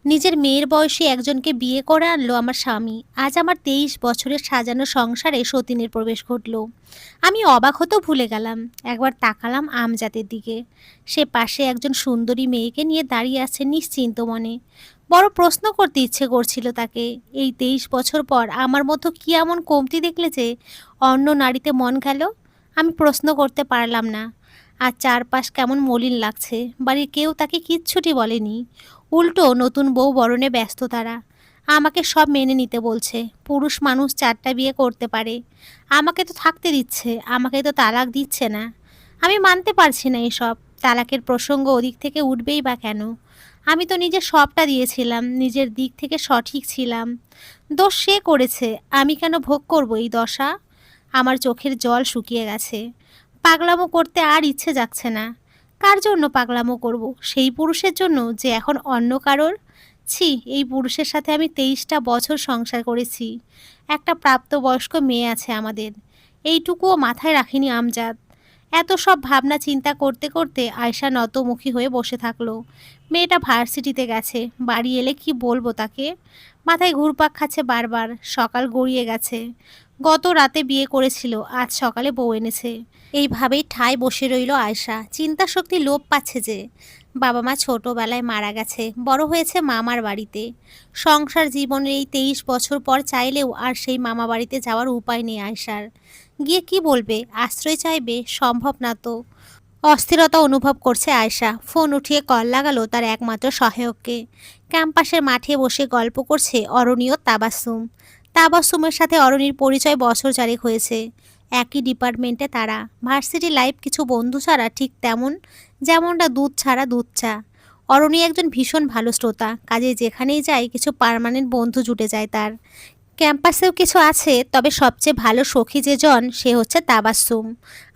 নিজের মেয়ের বয়সী একজনকে বিয়ে করে আনলো আমার স্বামী। আজ আমার 23 বছরের সাজানো সংসারে সতীনের প্রবেশ ঘটল। আমি অবাক হতেও ভুলে গেলাম। একবার তাকালাম আমজাদের দিকে। সে পাশে একজন সুন্দরী মেয়েকে নিয়ে দাঁড়িয়ে আছে নিশ্চিন্ত মনে। বড় প্রশ্ন করতে ইচ্ছে করছিল তাকে, এই 23 বছর পর আমার মতো কি এমন কমতি দেখলে যে অন্য নারীতে মন গেল। আমি প্রশ্ন করতে পারলাম না। আর চারপাশ কেমন মলিন লাগছে। বাড়ির কেউ তাকে কিচ্ছুটি বলেনি। উল্টো নতুন বউ বরণে ব্যস্ত তারা। আমাকে সব মেনে নিতে বলছে। পুরুষ মানুষ 4টা বিয়ে করতে পারে, আমাকে তো থাকতে দিচ্ছে, আমাকে তো তালাক দিচ্ছে না। আমি মানতে পারছি না এসব। তালাকের প্রসঙ্গ ওদিক থেকে উঠবেই বা কেন? আমি তো নিজের সবটা দিয়েছিলাম, নিজের দিক থেকে সঠিক ছিলাম। দোষ সে করেছে, আমি কেন ভোগ করব এই দশা? আমার চোখের জল শুকিয়ে গেছে। পাগলামো করতে আর ইচ্ছে যাচ্ছে না। কার জন্য পাগলামো করব? সেই পুরুষের জন্য যে এখন অন্য কারোর। ছি, এই পুরুষের সাথে আমি 23টা বছর সংসার করেছি। একটা প্রাপ্তবয়স্ক মেয়ে আছে আমাদের। এইটুকুও মাথায় রাখিনি আমজাদ। এত সব ভাবনা চিন্তা করতে করতে আয়শা নতমুখী হয়ে বসে থাকলো। মেয়েটা ভার্সিটিতে গেছে, বাড়ি এলে কি বলবো তাকে? মাথায় ঘুরপাক খাচ্ছে বারবার। সকাল গড়িয়ে গেছে। গত রাতে বিয়ে করেছিল, আজ সকালে বউ এনেছে। এইভাবেই ঠায় বসে রইল আয়শা। চিন্তা শক্তি লোপ পাচ্ছে যে। বাবা মা ছোটবেলায় মারা গেছে, বড় হয়েছে মামার বাড়িতে। সংসার জীবনের এই 23 বছর পর চাইলেও আর সেই মামা বাড়িতে যাওয়ার উপায় নেই আয়শার। গিয়ে কি বলবে? আশ্রয় চাইবে? সম্ভব না তো। অস্থিরতা অনুভব করছে আয়শা। ফোন উঠিয়ে কল লাগালো তার একমাত্র সহায়ককে। ক্যাম্পাসের মাঠে বসে গল্প করছে অরণি ও তাবাসসুম। তাবাসসুমের সাথে অরণির পরিচয় বছর চারেক হয়েছে। একই ডিপার্টমেন্টে তারা। ভার্সিটি লাইফ কিছু বন্ধু ছাড়া ঠিক তেমন, যেমনটা দুধ ছাড়া দুধ চা। অরণি একজন ভীষণ ভালো শ্রোতা, কাজে যেখানেই যায় কিছু পার্মানেন্ট বন্ধু জুটে যায় তার। ক্যাম্পাসেও কিছু আছে, তবে সবচেয়ে ভালো সখী যে জন সে হচ্ছে তাবাসসুম।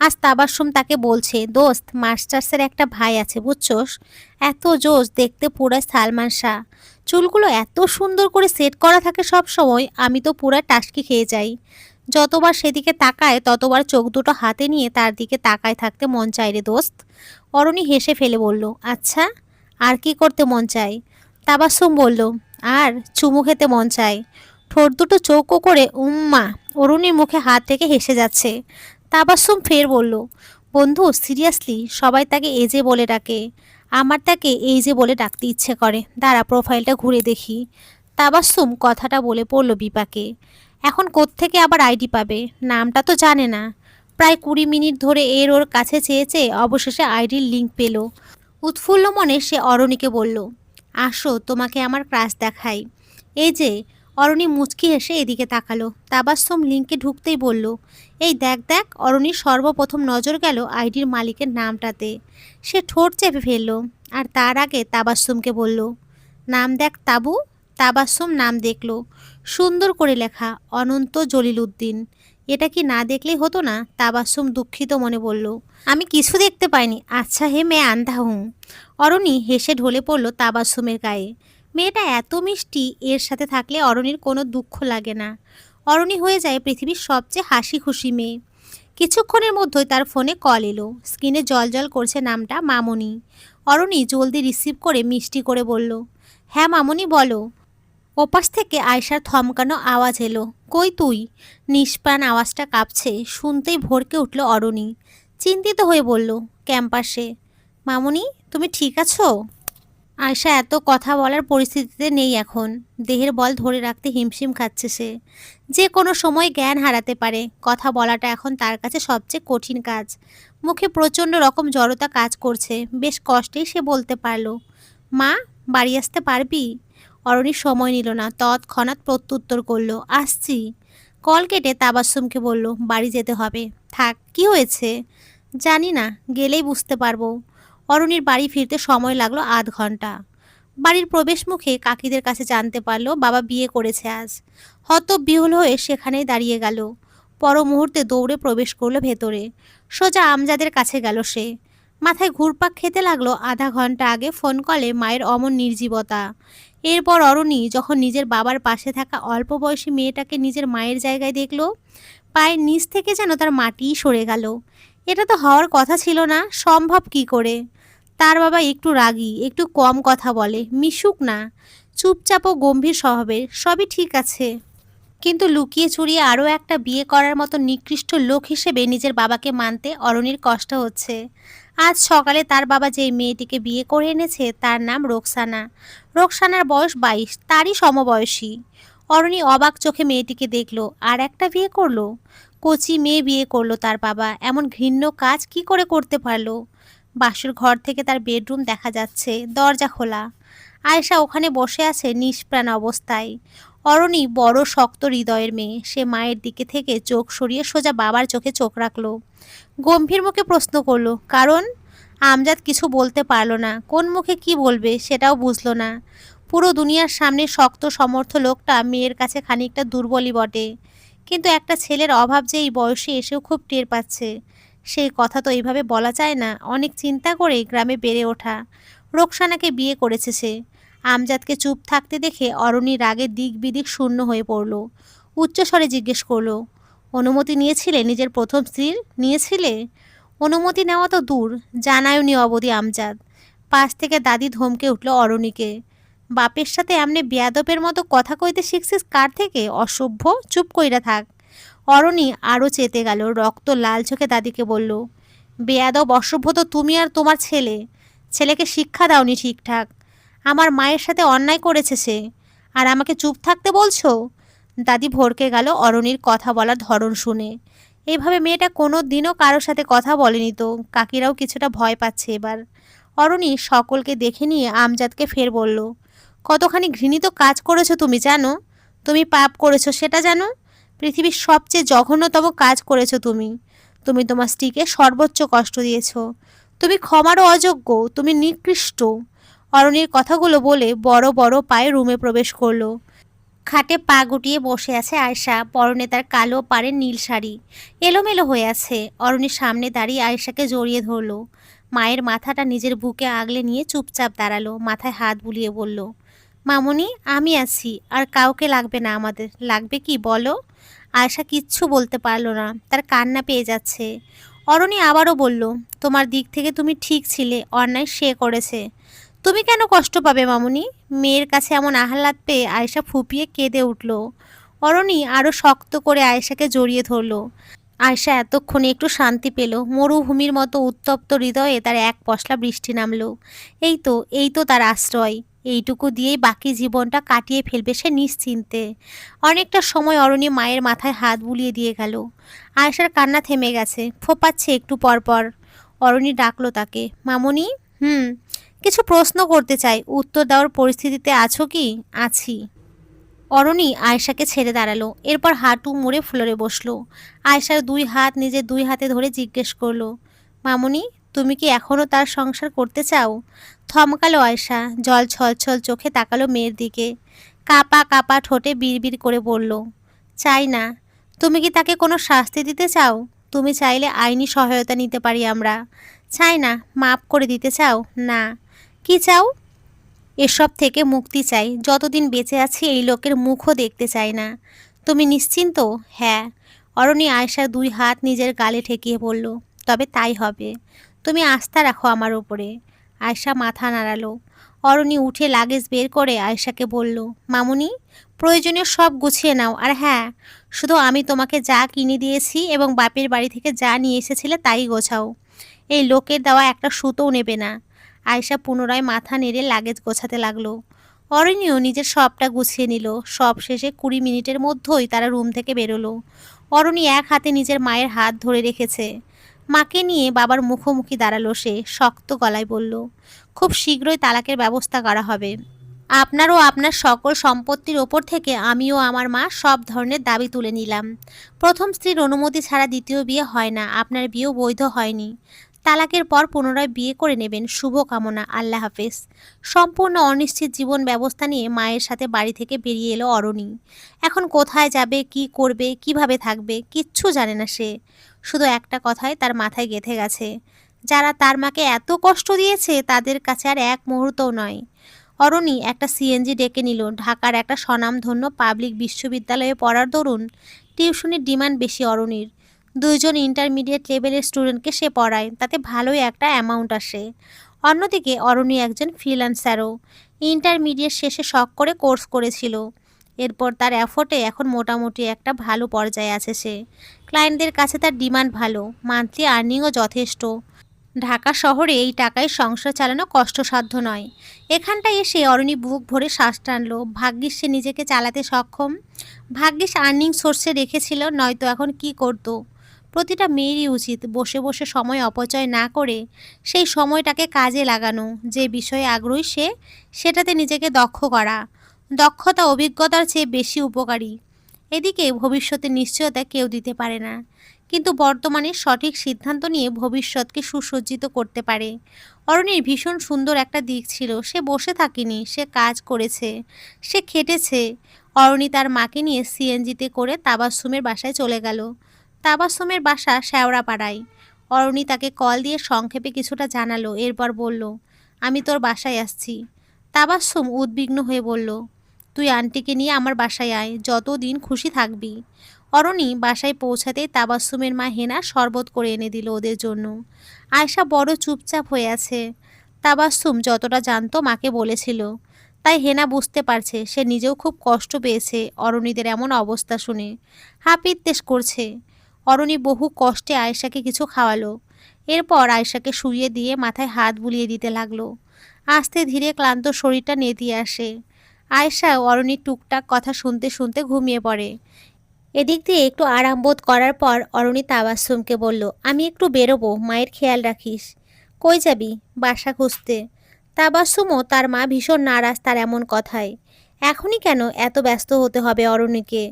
আজ তাবাসসুম তাকে বলছে, দোস্ত, মাস্টার্সের একটা ভাই আছে বুঝছোস? এত জোশ, দেখতে পুরো সালমান শাহ। চুলগুলো এত সুন্দর করে সেট করা থাকে সব সময়, আমি তো পুরো টাসকি খেয়ে যাই। যতবার সেদিকে তাকায় ততবার চোখ দুটো হাতে নিয়ে তার দিকে তাকায় থাকতে মন চায় রে দোস্ত। অরণি হেসে ফেলে বলল, আচ্ছা, আর কি করতে মন চায়? তাবাসসুম বলল, আর চুমু খেতে মন চায়। ঠোঁট দুটো চৌকো করে উম্মা। অরুণীর মুখে হাত রেখে হেসে যাচ্ছে। তাবাসসুম ফের বলল, বন্ধু, সিরিয়াসলি সবাই তাকে এজে বলে ডাকে। আমার তাকে এই যে বলে ডাকতে ইচ্ছে করে। দাঁড়া, প্রোফাইলটা ঘুরে দেখি। তাবাসসুম কথাটা বলে পড়ল বিপাকে। এখন কোত্থেকে আবার আইডি পাবে? নামটা তো জানে না। প্রায় 20 মিনিট ধরে এর ওর কাছে চেয়ে চেয়ে অবশেষে আইডির লিঙ্ক পেল। উৎফুল্ল মনে সে অরণিকে বলল, আসো, তোমাকে আমার ক্রাশ দেখাই। এই যে। অরণি মুচকি হেসে এদিকে তাকালো। তাবাসসুম লিঙ্কে ঢুকতেই বলল, এই দেখ দেখ। অরণির সর্বপ্রথম নজর গেল আইডির মালিকের নামটাতে। সে ঠোঁট চেপে ফেলল। আর তার আগে তাবাসসুমকে বলল, নাম দেখ তাবু। তাবাসসুম নাম দেখল। সুন্দর করে লেখা, অনন্ত জলিল উদ্দিন। এটা কি না দেখলেই হতো না? তাবাসসুম দুঃখিত মনে বলল, আমি কিছু দেখতে পাইনি। আচ্ছা হে, মেয়ে আন্ধা হুঁ। অরণি হেসে ঢলে পড়ল তাবাসসুমের গায়ে। মেয়েটা এত মিষ্টি, এর সাথে থাকলে অরণির কোনো দুঃখ লাগে না। অরণি হয়ে যায় পৃথিবীর সবচেয়ে হাসি খুশি মেয়ে। কিছুক্ষণের মধ্যেই তার ফোনে কল এলো। স্ক্রিনে জলজল করছে নামটা মামনি। অরণি জলদি রিসিভ করে মিষ্টি করে বলল, হ্যাঁ মামনি বলো। ওপাশ থেকে আয়শার থমকানো আওয়াজ এলো, কই তুই? নিষ্প্রাণ আওয়াজটা কাঁপছে। শুনতেই ভরকে উঠল অরণি। চিন্তিত হয়ে বলল, ক্যাম্পাসে। মামনি, তুমি ঠিক আছো? আয়শা এত কথা বলার পরিস্থিতিতে নেই এখন। দেহের বল ধরে রাখতে হিমশিম খাচ্ছে সে। যে কোনো সময় জ্ঞান হারাতে পারে। কথা বলাটা এখন তার কাছে সবচেয়ে কঠিন কাজ। মুখে প্রচণ্ড রকম জড়তা কাজ করছে। বেশ কষ্টেই সে বলতে পারল, মা, বাড়ি আসতে পারবি? অরণি সময় নিল না, তৎক্ষণাৎ প্রত্যুত্তর করল, আসছি। কল কেটে তাবাসসুমকে বলল, বাড়ি যেতে হবে। থাক, কি হয়েছে? জানি না, গেলেই বুঝতে পারবো। অরণির বাড়ি ফিরতে সময় লাগলো আধ ঘন্টা। বাড়ির প্রবেশ মুখে কাকিদের কাছে জানতে পারলো বাবা বিয়ে করেছে আজ। হতবিহ্বল হয়ে সেখানেই দাঁড়িয়ে গেল। পর মুহূর্তে দৌড়ে প্রবেশ করলো ভেতরে। সোজা আমজাদের কাছে গেল সে। মাথায় ঘুরপাক খেতে লাগলো আধা ঘন্টা আগে ফোন কলে মায়ের অমন নির্জীবতা। এরপর অরণি যখন নিজের বাবার পাশে থাকা অল্প বয়সী মেয়েটাকে নিজের মায়ের জায়গায় দেখল, পায়ের নিচ থেকে যেন তার মাটিই সরে গেল। এটা তো হওয়ার কথা ছিল না। সম্ভব কি করে? তার বাবা একটু রাগী, একটু কম কথা বলে, মিশুক না। চুপচাপ ও গম্ভীর স্বভাবের, সবই ঠিক আছে। কিন্তু লুকিয়ে চুরিয়ে আরও একটা বিয়ে করার মতো নিকৃষ্ট লোক হিসেবে নিজের বাবাকে মানতে অরণির কষ্ট হচ্ছে। আজ সকালে তার বাবা যেই মেয়েটিকে বিয়ে করে এনেছে তার নাম রোকসানা। রোকসানার বয়স 22, তারই সমবয়সী। অরণি অবাক চোখে মেয়েটিকে দেখলো। আর একটা বিয়ে করলো? কচি মেয়ে বিয়ে করলো তার বাবা, এমন ঘৃণ্য কাজ কি করে করতে পারলো? বাসুর ঘর থেকে তার বেডরুম দেখা যাচ্ছে, দরজা খোলা। আয়েশা ওখানে বসে আছে নিষ্প্রাণ অবস্থায়। অরণি বড় শক্ত হৃদয়ের মেয়ে, সে মায়ের দিকে থেকে চোখ সরিয়ে সোজা বাবার চোখে চোখ রাখলো। গম্ভীর মুখে প্রশ্ন করলো, কারণ? আমজাদ কিছু বলতে পারল না, কোন মুখে কি বলবে সেটাও বুঝলো না। পুরো দুনিয়ার সামনে শক্ত সমর্থ লোকটা মেয়ের কাছে খানিকটা দুর্বলই বটে, কিন্তু একটা ছেলের অভাব যে এই বয়সে এসেও খুব টের পাচ্ছে। সেই কথা তো এইভাবে বলা যায় না। অনেক চিন্তা করে গ্রামে বেড়ে ওঠা, রোকসানাকে বিয়ে করেছে সে। আমজাদকে চুপ থাকতে দেখে অরণি রাগে দিক বিদিক শূন্য হয়ে পড়ল। উচ্চস্বরে জিজ্ঞেস করলো, অনুমতি নিয়েছিলে নিজের প্রথম স্ত্রীর? নিয়েছিলে? অনুমতি নেওয়া তো দূর, জানায়নি অবধি আমজাদ। পাশ থেকে দাদি ধমকে উঠল অরণিকে, বাপের সাথে এমনি বেয়াদবের মতো কথা কইতে শিখছিস কার থেকে? অসভ্য, চুপ কইরা থাক। অরণি আরও চেতে গেল, রক্ত লাল চোখে দাদিকে বলল, বেয়াদব অসভ্য তো তুমি আর তোমার ছেলে। ছেলেকে শিক্ষা দাওনি ঠিকঠাক। আমার মায়ের সাথে অন্যায় করেছে সে, আর আমাকে চুপ থাকতে বলছো? দাদি ভড়কে গেল অরণির কথা বলার ধরন শুনে। এইভাবে মেয়েটা কোনো দিনও কারোর সাথে কথা বলেনি তো। কাকিরাও কিছুটা ভয় পাচ্ছে এবার। অরণি সকলকে দেখে নিয়ে আমজাদকে ফের বলল, কতখানি ঘৃণিত কাজ করেছো তুমি জানো? তুমি পাপ করেছো সেটা জানো? পৃথিবীর সবচেয়ে জঘন্যতম কাজ করেছো তুমি। তুমি তোমার স্ত্রীকে সর্বোচ্চ কষ্ট দিয়েছো। তুমি ক্ষমারও অযোগ্য, তুমি নিকৃষ্ট। অরণির কথাগুলো বলে বড় বড় পায়ে রুমে প্রবেশ করলো। খাটে পা গুটিয়ে বসে আছে আয়েশা, পরনে তার কালো পাড়ের নীল শাড়ি এলোমেলো হয়ে আছে। অরণির সামনে দাঁড়িয়ে আয়েশাকে জড়িয়ে ধরলো। মায়ের মাথাটা নিজের বুকে আগলে নিয়ে চুপচাপ দাঁড়ালো, মাথায় হাত বুলিয়ে বলল, মামুনি আমি আছি, আর কাউকে লাগবে না আমাদের। লাগবে কি বলো? আয়েশা কিচ্ছু বলতে পারলো না, তার কান্না পেয়ে যাচ্ছে। অরণি আবারও বলল, তোমার দিক থেকে তুমি ঠিক ছিলে, অন্যায় সে করেছে। তুমি কেন কষ্ট পাবে মামুনি? মেয়ের কাছে এমন আহ্লাদ পেয়ে আয়েশা ফুপিয়ে কেঁদে উঠল। অরণি আরও শক্ত করে আয়েশাকে জড়িয়ে ধরল। আয়েশা এতক্ষণে একটু শান্তি পেল। মরুভূমির মতো উত্তপ্ত হৃদয়ে তার এক পশলা বৃষ্টি নামল। এই তো তার আশ্রয়। এইটুকু দিয়েই বাকি জীবনটা কাটিয়ে ফেলবে সে নিশ্চিন্তে। অনেকটা সময় অরণি মায়ের মাথায় হাত বুলিয়ে দিয়ে গেল। আয়েশার কান্না থেমে গেছে, ফোপাচ্ছে একটু পরপর। অরণি ডাকলো তাকে, মামুনি। কিছু প্রশ্ন করতে চাই, উত্তর দেওয়ার পরিস্থিতিতে আছো কি? আছি। অরণি আয়েশাকে ছেড়ে দাঁড়ালো, এরপর হাঁটু মুড়ে ফ্লোরে বসলো। আয়েশার দুই হাত নিজের দুই হাতে ধরে জিজ্ঞেস করলো, মামুনি, তুমি কি এখনও তার সংসার করতে চাও? থমকালো আয়েশা, জল ছলছল চোখে তাকালো মেয়ের দিকে। কাপা কাপা ঠোঁটে বিড়বিড় করে বলল, চাই না। তুমি কি তাকে কোনো শাস্তি দিতে চাও? তুমি চাইলে আইনি সহায়তা নিতে পারি আমরা। চাই না। মাপ করে দিতে চাও? না। কি চাও? এসব থেকে মুক্তি চাই। যতদিন বেঁচে আছি এই লোকের মুখও দেখতে চাই না। তুমি নিশ্চিন্ত? হ্যাঁ। অরণি আয়েশার দুই হাত নিজের গালে ঠেকিয়ে বলল, তবে তাই হবে। তুমি আস্থা রাখো আমার উপরে। আয়েশা মাথা নাড়ালো। অরণি উঠে লাগেজ বের করে আয়েশাকে বলল, মামুনি, প্রয়োজনীয় সব গুছিয়ে নাও। আর হ্যাঁ, শুধু আমি তোমাকে যা কিনে দিয়েছি এবং বাপের বাড়ি থেকে যা নিয়ে এসেছিলে তাই গোছাও। এই লোকের দেওয়া একটা সুতোও নেবে না। আয়েশা পুনরায় মাথা নেড়ে লাগেজ গোছাতে লাগলো। অরণ্যও নিজের সবটা গুছিয়ে নিল। সব শেষে 20 মিনিটের মধ্যেই তারা রুম থেকে বেরোলো। অরণি এক হাতে নিজের মায়ের হাত ধরে রেখেছে। মাকে নিয়ে বাবার মুখোমুখি দাঁড়ালো সে, শক্ত গলায় বলল, খুব শীঘ্রই তালাকের ব্যবস্থা করা হবে। আপনার ও আপনার সকল সম্পত্তির ওপর থেকে আমিও আমার মা সব ধরনের দাবি তুলে নিলাম। প্রথম স্ত্রীর অনুমতি ছাড়া দ্বিতীয় বিয়ে হয় না। আপনার বিয়েও বৈধ হয়নি। তালাকের পর পুনরায় বিয়ে করে নেবেন। শুভ কামনা। আল্লাহ হাফেজ। সম্পূর্ণ অনিশ্চিত জীবন ব্যবস্থা নিয়ে মায়ের সাথে বাড়ি থেকে বেরিয়ে এলো অরণি। এখন কোথায় যাবে, কি করবে, কিভাবে থাকবে কিচ্ছু জানে না সে। শুধু একটা কথাই তার মাথায় গেঁথে গেছে, যারা তার মাকে এত কষ্ট দিয়েছে তাদের কাছে আর এক মুহূর্তও নয়। অরণি একটা সিএনজি ডেকে নিল। ঢাকার একটা স্বনামধন্য পাবলিক বিশ্ববিদ্যালয়ে পড়ার দরুন টিউশনির ডিমান্ড বেশি অরণির। 2 জন ইন্টারমিডিয়েট লেভেলের স্টুডেন্টকে সে পড়ায়, তাতে ভালোই একটা অ্যামাউন্ট আসে। অন্যদিকে অরণি একজন ফ্রিল্যান্সারও। ইন্টারমিডিয়েট শেষে শখ করে কোর্স করেছিল। এরপর তার এফোর্টে এখন মোটামুটি একটা ভালো পর্যায়ে আছে সে। ক্লায়েন্টদের কাছে তার ডিমান্ড ভালো, মান্থলি আর্নিংও যথেষ্ট। ঢাকা শহরে এই টাকায় সংসার চালানো কষ্টসাধ্য নয়। এখানটায় এসে অরণি বুক ভরে শ্বাস টানলো। ভাগ্যিস সে নিজেকে চালাতে সক্ষম, ভাগ্যিস আর্নিং সোর্সে রেখেছিল, নয়তো এখন কি করতো। প্রতিটা মেয়েরই উচিত বসে বসে সময় অপচয় না করে সেই সময়টাকে কাজে লাগানো। যে বিষয়ে আগ্রহী সে, সেটাতে নিজেকে দক্ষ করা। দক্ষতা অভিজ্ঞতার চেয়ে বেশি উপকারী। এদিকে ভবিষ্যতের নিশ্চয়তা কেউ দিতে পারে না, কিন্তু বর্তমানে সঠিক সিদ্ধান্ত নিয়ে ভবিষ্যৎকে সুসজ্জিত করতে পারে। অরণির ভীষণ সুন্দর একটা দিক ছিল, সে বসে থাকেনি, সে কাজ করেছে, সে খেটেছে। অরণি তার মাকে নিয়ে সিএনজিতে করে তাবাসসুমের বাসায় চলে গেল। তাবাসসুমের বাসা শেওড়াপাড়ায়। অরণি তাকে কল দিয়ে সংক্ষেপে কিছুটা জানালো, এরপর বলল, আমি তোর বাসায় আসছি। তাবাসসুম উদ্বিগ্ন হয়ে বলল, তুই আন্টিকে নিয়ে আমার বাসায় আয়, যতদিন খুশি থাকবি। অরণি বাসায় পৌঁছাতেই তাবাসসুমের মা হেনা শরবত করে এনে দিল ওদের জন্য। আয়শা বড় চুপচাপ হয়ে আছে। তাবাসসুম যতটা জানতো মাকে বলেছিল, তাই হেনা বুঝতে পারছে সে নিজেও খুব কষ্ট পেয়েছে অরণিদের এমন অবস্থা শুনে। হাপিত্তেশ করছে। অরণি বহু কষ্টে আয়েশাকে কিছু খাওয়ালো। এরপর আয়েশাকে শুইয়ে দিয়ে মাথায় হাত বুলিয়ে দিতে লাগলো। আস্তে ধীরে ক্লান্ত শরীরটা নেতিয়ে আসে। আয়েশা অরণির টুকটাক কথা শুনতে শুনতে ঘুমিয়ে পড়ে। এদিক দিয়ে একটু আরাম বোধ করার পর অরণি তাবাসসুমকে বলল, আমি একটু বেরোবো, মায়ের খেয়াল রাখিস। কই যাবি? বাসা খুঁজতে। তাবাসসুমও তার মা ভীষণ নারাজ তার এমন কথায়। এখনই কেন এত ব্যস্ত হতে হবে অরণিকে?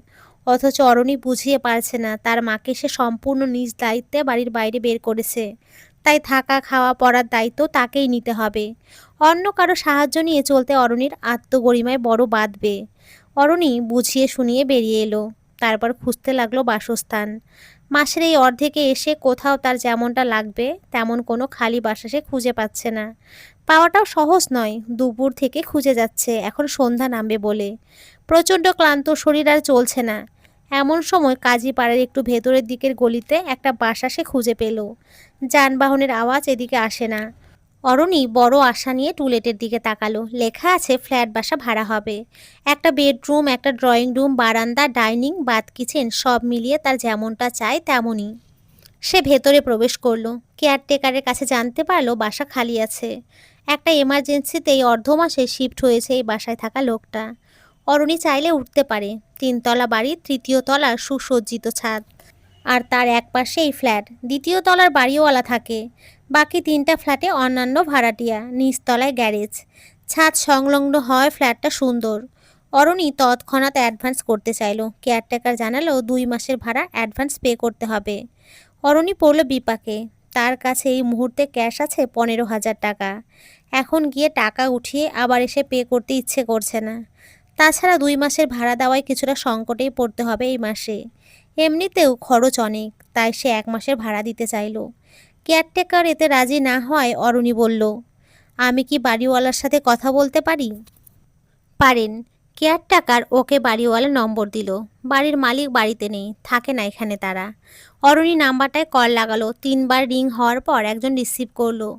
অথচ অরণি বুঝিয়ে পারছে না তার মাকে সে সম্পূর্ণ নিজ দায়িত্বে বাড়ির বাইরে বের করেছে, তাই থাকা খাওয়া পড়ার দায়িত্ব তাকেই নিতে হবে। অন্য কারো সাহায্য নিয়ে চলতে অরণির আত্মগরিমায় বড় বাঁধবে। অরণি বুঝিয়ে শুনিয়ে বেরিয়ে এলো। তারপর খুঁজতে লাগলো বাসস্থান। মাসের এই অর্ধেকে এসে কোথাও তার যেমনটা লাগবে তেমন কোনো খালি বাসা সে খুঁজে পাচ্ছে না। পাওয়াটাও সহজ নয়, দুপুর থেকে খুঁজে যাচ্ছে এখন সন্ধ্যা নামবে বলে। প্রচণ্ড ক্লান্ত শরীর আর চলছে না। এমন সময় কাজীপাড়ার একটু ভেতরের দিকের গলিতে একটা বাসা সে খুঁজে পেল। যানবাহনের আওয়াজ এদিকে আসে না। অরণি বড় আশা নিয়ে টুলেটের দিকে তাকালো। লেখা আছে ফ্ল্যাট বাসা ভাড়া হবে। একটা বেডরুম, একটা ড্রয়িং রুম, বারান্দা, ডাইনিং, বাথ কিচেন সব মিলিয়ে তার যেমনটা চাই তেমনই। সে ভেতরে প্রবেশ করলো। কেয়ারটেকারের কাছে জানতে পারলো বাসা খালি আছে। একটা এমার্জেন্সিতেই অর্ধ মাসে শিফট হয়েছে এই বাসায় থাকা লোকটা। অরণি চাইলে উঠতে পারে। 3 তলা বাড়ির 3য় তলার সুসজ্জিত ছাদ, আর তার একপাশেই ফ্ল্যাট। 2য় তলার বাড়িওয়ালা থাকে। বাকি 3টা ফ্ল্যাটে অন্যান্য ভাড়াটিয়া। নিচতলায় গ্যারেজ। ছাদ সংলগ্ন হয় ফ্ল্যাটটা সুন্দর। অরণি তৎক্ষণাৎ অ্যাডভান্স করতে চাইলো। কেয়ারটেকার জানালো 2 মাসের ভাড়া অ্যাডভান্স পে করতে হবে। অরণি পড়ল বিপাকে। তার কাছে এই মুহূর্তে ক্যাশ আছে 15,000 টাকা। এখন গিয়ে টাকা উঠিয়ে আবার এসে পে করতে ইচ্ছে করছে না। তাছাড়া 2 মাসের ভাড়া দেওয়ায় কিছুটা সংকটেই পড়তে হবে এই মাসে। এমনিতেও খরচ অনেক, তাই সে 1 মাসের ভাড়া দিতে চাইল। কেয়ারটেকার এতে রাজি না হওয়ায় অরণি বলল, আমি কি বাড়িওয়ালার সাথে কথা বলতে পারি? পারেন। কেয়ারটেকার ওকে বাড়িওয়ালার নম্বর দিল। বাড়ির মালিক বাড়িতে নেই, থাকে না এখানে তারা। অরণি নাম্বারটায় কল লাগালো। 3বার রিং হওয়ার পর একজন রিসিভ করলো।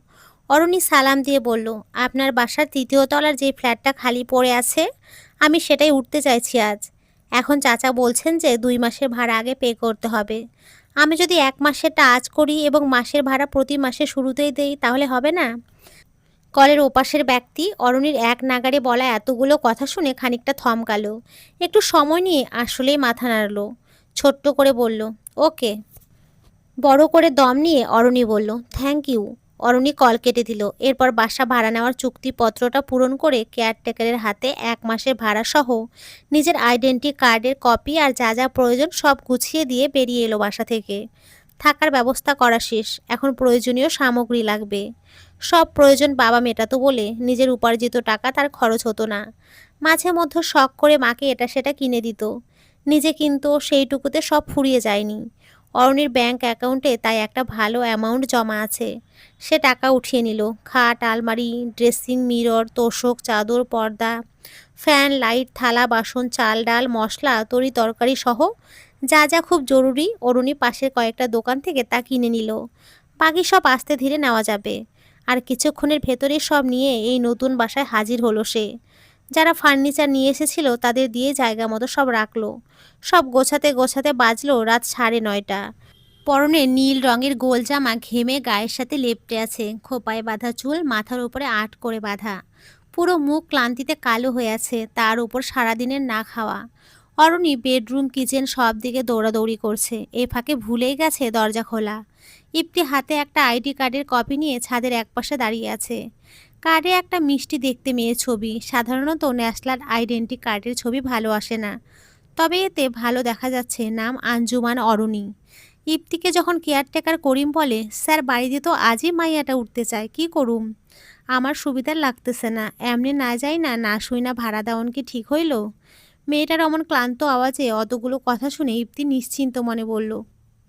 অরণি সালাম দিয়ে বলল, আপনার বাসার 3য় তলার যে ফ্ল্যাটটা খালি পড়ে আছে, আমি সেটাই উঠতে চাইছি আজ। এখন চাচা বলছেন যে 2 মাসের ভাড়া আগে পে করতে হবে। আমি যদি 1 মাসেরটা আজ করি এবং মাসের ভাড়া প্রতি মাসের শুরুতেই দেই তাহলে হবে না? কলের ওপাশের ব্যক্তি অরণির এক নাগাড়ে বলা এতগুলো কথা শুনে খানিকটা থমকালো। একটু সময় নিয়ে আসলেই মাথা নাড়ল। ছোট্ট করে বলল, ওকে। বড় করে দম নিয়ে অরণি বলল, থ্যাংক ইউ। অরণি কল কেটে দিল। এরপর বাসা ভাড়া নেওয়ার চুক্তিপত্রটা পূরণ করে কেয়ারটেকারের হাতে 1 মাসের ভাড়া সহ নিজের আইডেন্টি কার্ডের কপি আর যা যা প্রয়োজন সব গুছিয়ে দিয়ে বেরিয়ে এলো বাসা থেকে। থাকার ব্যবস্থা করা শেষ, এখন প্রয়োজনীয় সামগ্রী লাগবে। সব প্রয়োজন বাবা মেটাতো বলে নিজের উপার্জিত টাকা তার খরচ হতো না। মাঝে মধ্যে শখ করে মাকে এটা সেটা কিনে দিত। নিজে কিন্তু সেইটুকুতে সব ফুরিয়ে যায়নি। অরণির ব্যাংক অ্যাকাউন্টে তাই একটা ভালো অ্যামাউন্ট জমা আছে। সে টাকা উঠিয়ে নিল। খাট, আলমারি, ড্রেসিং মিরর, তোশক, চাদর, পর্দা, ফ্যান, লাইট, থালা বাসন, চাল ডাল, মশলা, তরি তরকারি সহ যা যা খুব জরুরি অরণি পাশের কয়েকটা দোকান থেকে তা কিনে নিল। বাকি সব আস্তে ধীরে নেওয়া যাবে। আর কিছুক্ষণের ভেতরে সব নিয়ে এই নতুন বাসায় হাজির হলো সে। যারা ফার্নিচার নিয়ে এসেছিল তাদের দিয়ে জায়গা মতো সব রাখলো। সব গোছাতে গোছাতে বাজলো রাত 9:30। পরনে নীল রঙের গোল জামা ঘেমে গায়ের সাথে লেপ্টে আছে, খোপায় বাঁধা চুল মাথার উপরে আট করে বাঁধা, পুরো মুখ ক্লান্তিতে কালো হয়ে আছে, তার উপর সারাদিনের না খাওয়া। অরণি বেডরুম কিচেন সব দিকে দৌড়াদৌড়ি করছে, এ ফাঁকে ভুলেই গেছে দরজা খোলা। ইপ্তি হাতে একটা আইডি কার্ডের কপি নিয়ে ছাদের একপাশে দাঁড়িয়ে আছে। কার্ডে একটা মিষ্টি দেখতে মেয়ের ছবি। সাধারণত ন্যাশনাল আইডেন্টি কার্ডের ছবি ভালো আসে না, তবে এতে ভালো দেখা যাচ্ছে নাম আঞ্জুমান অরণি। ইপ্তিকে যখন কেয়ারটেকার করিম বলে, স্যার বাড়িতে তো আজই মাইয়াটা উঠতে চায়, কি করুম? আমার সুবিধার লাগতেছে না, এমনি না যাই না, না শুই না ভাড়া দেওয়ান কি ঠিক হইল? মেয়েটার অমন ক্লান্ত আওয়াজে অতগুলো কথা শুনে ইপ্তি নিশ্চিন্ত মনে বলল,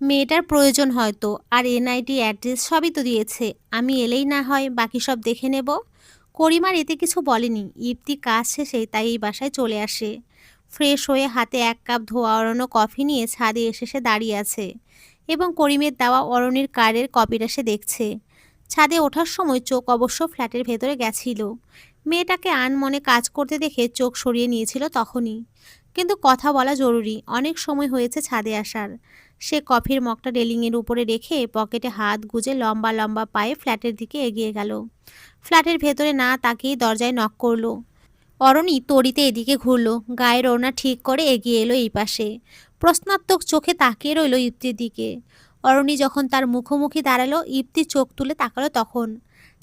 মেয়েটার প্রয়োজন হয়তো, আর এনআইডি অ্যাড্রেস সবই তো দিয়েছে, আমি এলেই না হয় বাকি সব দেখে নেব। করিম আর এতে কিছু বলেনি। ইপ্তি কাজ শেষে তাই এই বাসায় চলে আসে। ফ্রেশ হয়ে হাতে 1 কাপ ধোয়া ওড়ানো কফি নিয়ে ছাদে এসে সে দাঁড়িয়ে আছে এবং করিমের দেওয়া অরণির কার্ডের কপিটা সে দেখছে। ছাদে ওঠার সময় চোখ অবশ্য ফ্ল্যাটের ভেতরে গেছিল। মেয়েটাকে আনমনে কাজ করতে দেখে চোখ সরিয়ে নিয়েছিল তখনই। কিন্তু কথা বলা জরুরি, অনেক সময় হয়েছে ছাদে আসার। সে কফির মগটা রেলিংয়ের উপরে রেখে পকেটে হাত গুজে লম্বা লম্বা পায়ে ফ্ল্যাটের দিকে এগিয়ে গেল। ফ্ল্যাটের ভেতরে না তাকিয়ে দরজায় নক করলো। অরণি তড়িতে এদিকে ঘুরল, গায়ের ওড়না ঠিক করে এগিয়ে এলো এই পাশে। প্রশ্নাত্মক চোখে তাকিয়ে রইল ইপ্তির দিকে। অরণি যখন তার মুখোমুখি দাঁড়ালো, ইপ্তি চোখ তুলে তাকালো তখন।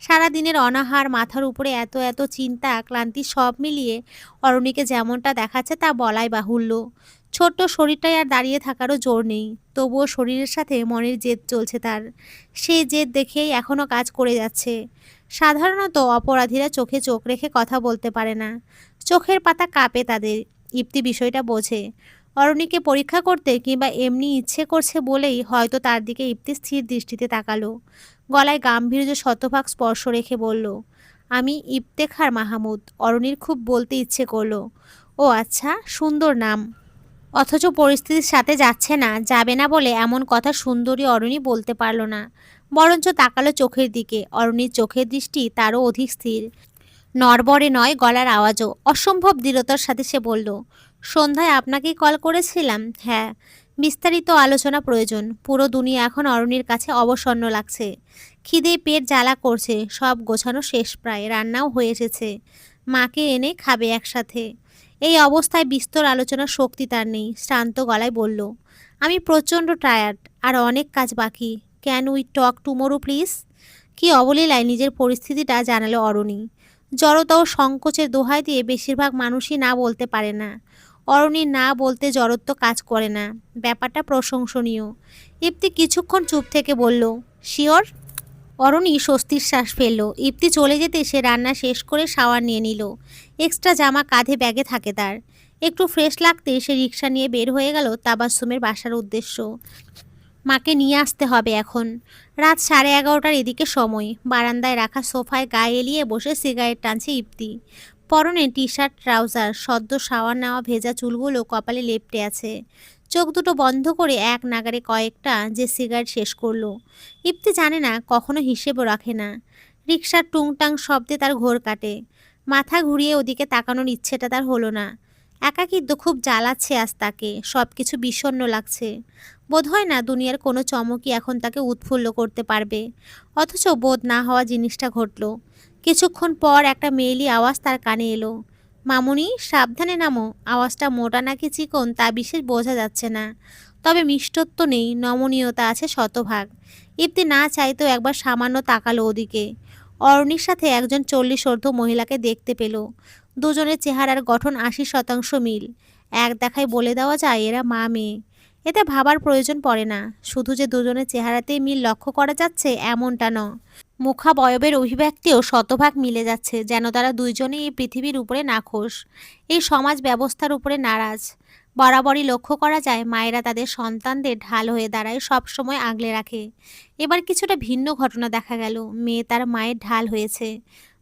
সারাদিনের অনাহার, মাথার উপরে এত এত চিন্তা, ক্লান্তি সব মিলিয়ে অরণিকে যেমনটা দেখাচ্ছে তা বলাই বাহুল্য। ছোট্ট শরীরটায় আর দাঁড়িয়ে থাকারও জোর নেই, তবুও শরীরের সাথে মনের জেদ চলছে তার। সেই জেদ দেখেই এখনও কাজ করে যাচ্ছে। সাধারণত অপরাধীরা চোখে চোখ রেখে কথা বলতে পারে না, চোখের পাতা কাঁপে তাদের। ইপ্তি বিষয়টা বোঝে। অরণিকে পরীক্ষা করতে কিংবা এমনি ইচ্ছে করছে বলেই হয়তো তার দিকে ইপ্তি স্থির দৃষ্টিতে তাকালো। গলায় গাম্ভীর্য শতভাগ স্পর্শ রেখে বলল, আমি ইফতেখার মাহমুদ। অরণির খুব বলতে ইচ্ছে করলো, ও আচ্ছা, সুন্দর নাম। অথচ পরিস্থিতির সাথে যাচ্ছে না, যাবে না বলে এমন কথা সুন্দরী অরণি বলতে পারল না। বরঞ্চ তাকালো চোখের দিকে। অরণির চোখের দৃষ্টি তারও অধিক স্থির, নড়বড়ে নয়, গলার আওয়াজও অসম্ভব দৃঢ়তার সাথে সে বলল, সন্ধ্যায় আপনাকেই কল করেছিলাম। হ্যাঁ, বিস্তারিত আলোচনা প্রয়োজন। পুরো দুনিয়া এখন অরণির কাছে অবসন্ন লাগছে। খিদে পেট জ্বালা করছে, সব গোছানো শেষ, প্রায় রান্নাও হয়ে এসেছে। মাকে এনে খাবে একসাথে। এই অবস্থায় বিস্তর আলোচনার শক্তি তার নেই। শ্রান্ত গলায় বলল, আমি প্রচণ্ড টায়ার্ড, আর অনেক কাজ বাকি। Can we talk tomorrow please? কি অবলীলায় নিজের পরিস্থিতিটা জানালো অরণি। জড়তা ও সংকোচের দোহাই দিয়ে বেশিরভাগ মানুষই না বলতে পারে না। অরণি না বলতে জড়ত্ব কাজ করে না। ব্যাপারটা প্রশংসনীয়। ইপ্তি কিছুক্ষণ চুপ থেকে বলল, শিওর? অরণি স্বস্তির শ্বাস ফেলল। ইপ্তি চলে যেতে সে রান্না শেষ করে শাওয়ার নিয়ে নিল। এক্সট্রা জামা কাঁধে ব্যাগে থাকে তার। একটু ফ্রেশ লাগতে সে রিক্সা নিয়ে বের হয়ে গেল তাবাসসুমের বাসার উদ্দেশ্য। মাকে নিয়ে আসতে হবে এখন। রাত 11:30 এদিকে সময়। বারান্দায় রাখা সোফায় গায়ে এলিয়ে বসে সিগারেট টানছে ইপ্তি। পরনে টি শার্ট ট্রাউজার, সদ্য শাওয়ার নেওয়া ভেজা চুলগুলো কপালে লেপ্টে আছে। চোখ দুটো বন্ধ করে এক নাগারে কয়েকটা যে সিগারেট শেষ করলো। ইপ্তি জানে না, কখনো হিসেবও রাখে না। রিকশার টুংটাং শব্দে তার ঘোর কাটে। মাথা ঘুরিয়ে ওদিকে তাকানোর ইচ্ছেটা তার হলো না। একাকিত্ব খুব জ্বালাচ্ছে আজ তাকে, সব কিছু বিষণ্ণ লাগছে। বোধ হয় না দুনিয়ার কোনো চমকই এখন তাকে উৎফুল্ল করতে পারবে। অথচ বোধ না হওয়া জিনিসটা ঘটল। কিছুক্ষণ পর একটা মেয়েলি আওয়াজ তার কানে এলো, মামুনি সাবধানে নামো। আওয়াজটা মোটা নাকি চিকন তা বিশেষ বোঝা যাচ্ছে না, তবে মিষ্টত্ব নেই, নমনীয়তা আছে শতভাগ। ইপ্তি না চাইতেও একবার সামান্য তাকালো ওদিকে। অরণির সাথে একজন 40 ঊর্ধ্ব মহিলাকে দেখতে পেল। দুজনের চেহারার গঠন 80% মিল। এক দেখায় বলে দেওয়া যায় এরা মা মেয়ে। এতে ভাবার প্রয়োজন পড়ে না। শুধু যে দুজনের চেহারাতেই মিল লক্ষ্য করা যাচ্ছে এমনটা নয়, মুখাবয়বের অভিব্যক্তিও শতভাগ মিলে যাচ্ছে, যেন তারা দুইজনেই এই পৃথিবীর উপরে নাখোশ, এই সমাজ ব্যবস্থার উপরে নারাজ। বরাবরই লক্ষ্য করা যায় মায়েরা তাদের সন্তানদের ঢাল হয়ে দাঁড়ায়, সব সময় আগলে রাখে। এবার কিছুটা ভিন্ন ঘটনা দেখা গেল। মেয়ে তার মায়ের ঢাল হয়েছে,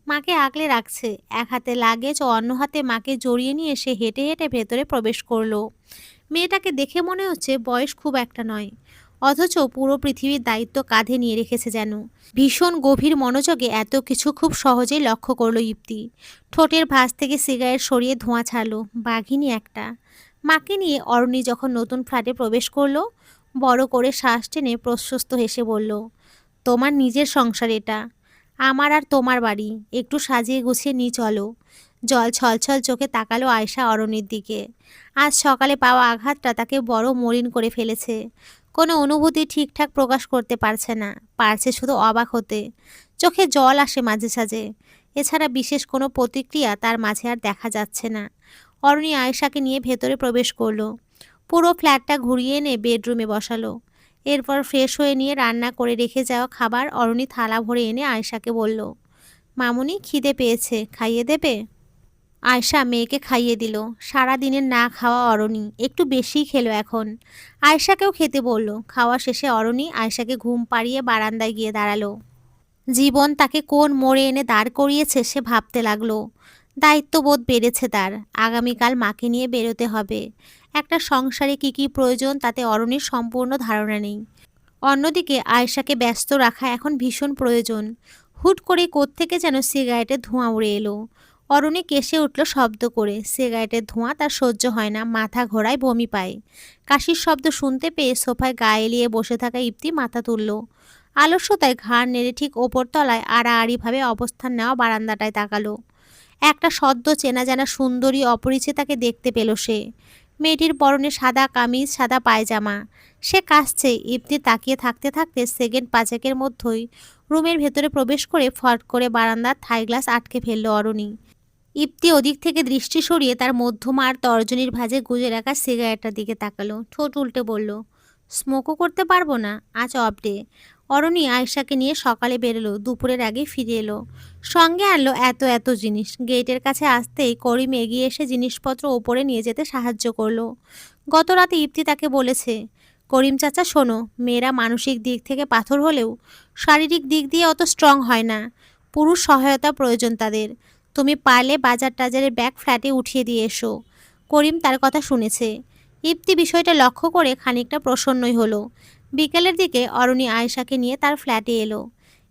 মাকে আগলে রাখছে। এক হাতে লাগেজ ও অন্য হাতে মাকে জড়িয়ে নিয়ে সে হেঁটে হেঁটে ভেতরে প্রবেশ করলো। মেয়েটাকে দেখে মনে হচ্ছে বয়স খুব একটা নয়। অথচ পুরো পৃথিবীর দায়িত্ব কাঁধে নিয়ে রেখেছে যেন। ভীষণ গভীর মনোযোগে এত কিছু খুব সহজেই লক্ষ্য করলো ইপ্তি। ঠোঁটের ভাঁজ থেকে সিগারেট সরিয়ে ধোঁয়া ছাড়লো। বাঘিনী একটা। মাকে নিয়ে অরণি যখন নতুন ফ্ল্যাটে প্রবেশ করলো, বড় করে শ্বাস টেনে প্রশস্ত হেসে বলল, তোমার নিজের সংসার এটা, আমার আর তোমার বাড়ি, একটু সাজিয়ে গুছিয়ে নিয়ে চলো। জল ছলছল চোখে তাকালো আয়শা অরণির দিকে। আজ সকালে পাওয়া আঘাতটা তাকে বড় মলিন করে ফেলেছে। কোনো অনুভূতি ঠিকঠাক প্রকাশ করতে পারছে না, পারছে শুধু অবাক হতে। চোখে জল আসে মাঝে সাঝে, এছাড়া বিশেষ কোনো প্রতিক্রিয়া তার মাঝে আর দেখা যাচ্ছে না। অরণি আয়েশাকে নিয়ে ভেতরে প্রবেশ করলো। পুরো ফ্ল্যাটটা ঘুরিয়ে এনে বেডরুমে বসালো। এরপর ফ্রেশ হয়ে নিয়ে রান্না করে রেখে যাওয়া খাবার অরণি থালা ভরে এনে আয়েশাকে বলল, মামুনি খিদে পেয়েছে, খাইয়ে দেবে? আয়শা মেয়েকে খাইয়ে দিল। সারা দিনের না খাওয়া অরণি একটু বেশিই খেলো এখন। আয়শাকেও খেতে বলল। খাওয়া শেষে অরণি আয়শাকে ঘুম পাড়িয়ে বারান্দায় গিয়ে দাঁড়ালো। জীবন তাকে কোন মোড়ে এনে দাঁড় করিয়েছে সে ভাবতে লাগলো। দায়িত্ববোধ বেড়েছে তার। আগামীকাল মাকে নিয়ে বেরোতে হবে। একটা সংসারে কি কি প্রয়োজন তাতে অরণির সম্পূর্ণ ধারণা নেই। অন্যদিকে আয়েশাকে ব্যস্ত রাখা এখন ভীষণ প্রয়োজন। হুট করে কোত্থেকে যেন সিগারেটের ধোঁয়া উড়ে এলো। অরণি কেসে উঠল শব্দ করে। সিগারেটের ধোঁয়া তার সহ্য হয় না, মাথা ঘোরায়, বমি পায়। কাশির শব্দ শুনতে পেয়ে সোফায় গা এলিয়ে বসে থাকা ইপ্তি মাথা তুলল। আলস্যতায় ঘাড় নেড়ে ঠিক ওপর তলায় আড়াআড়িভাবে অবস্থান নেওয়া বারান্দাটায় তাকালো। একটা সদ্য চেনা জানা সুন্দরী অপরিচিতাকে দেখতে পেল সে। মেয়েটির পরনে সাদা কামিজ, সাদা পায়জামা। সে কাশছে। ইপ্তি তাকিয়ে থাকতে থাকতে সেকেন্ড পাঁচেকের মধ্যেই রুমের ভেতরে প্রবেশ করে ফট করে বারান্দার থাই গ্লাস আটকে ফেলল অরণি। ইপ্তি ওদিক থেকে দৃষ্টি সরিয়ে তার মধ্যমা আর তর্জনীর ভাঁজে গুজে রাখা সিগারেটটার দিকে তাকালো। ঠোঁট উল্টে বলল, স্মোকও করতে পারবো না, আজ অফ ডে। অরণি আয়েশাকে নিয়ে সকালে বেরোলো, দুপুরের আগে ফিরে এলো। সঙ্গে আনলো এত এত জিনিস। গেটের কাছে আসতেই করিম এগিয়ে এসে জিনিসপত্র ওপরে নিয়ে যেতে সাহায্য করলো। গত রাতে ইপ্তি তাকে বলেছে, করিম চাচা শোনো, মেয়েরা মানসিক দিক থেকে পাথর হলেও শারীরিক দিক দিয়ে অত স্ট্রং হয় না। পুরুষ সহায়তা প্রয়োজন তাদের। তুমি পারলে বাজার টাজারের ব্যাগ ফ্ল্যাটে উঠিয়ে দিয়ে এসো। করিম তার কথা শুনেছে। ইপ্তি বিষয়টা লক্ষ্য করে খানিকটা প্রসন্নই হলো। বিকেলের দিকে অরণি আয়েশাকে নিয়ে তার ফ্ল্যাটে এলো।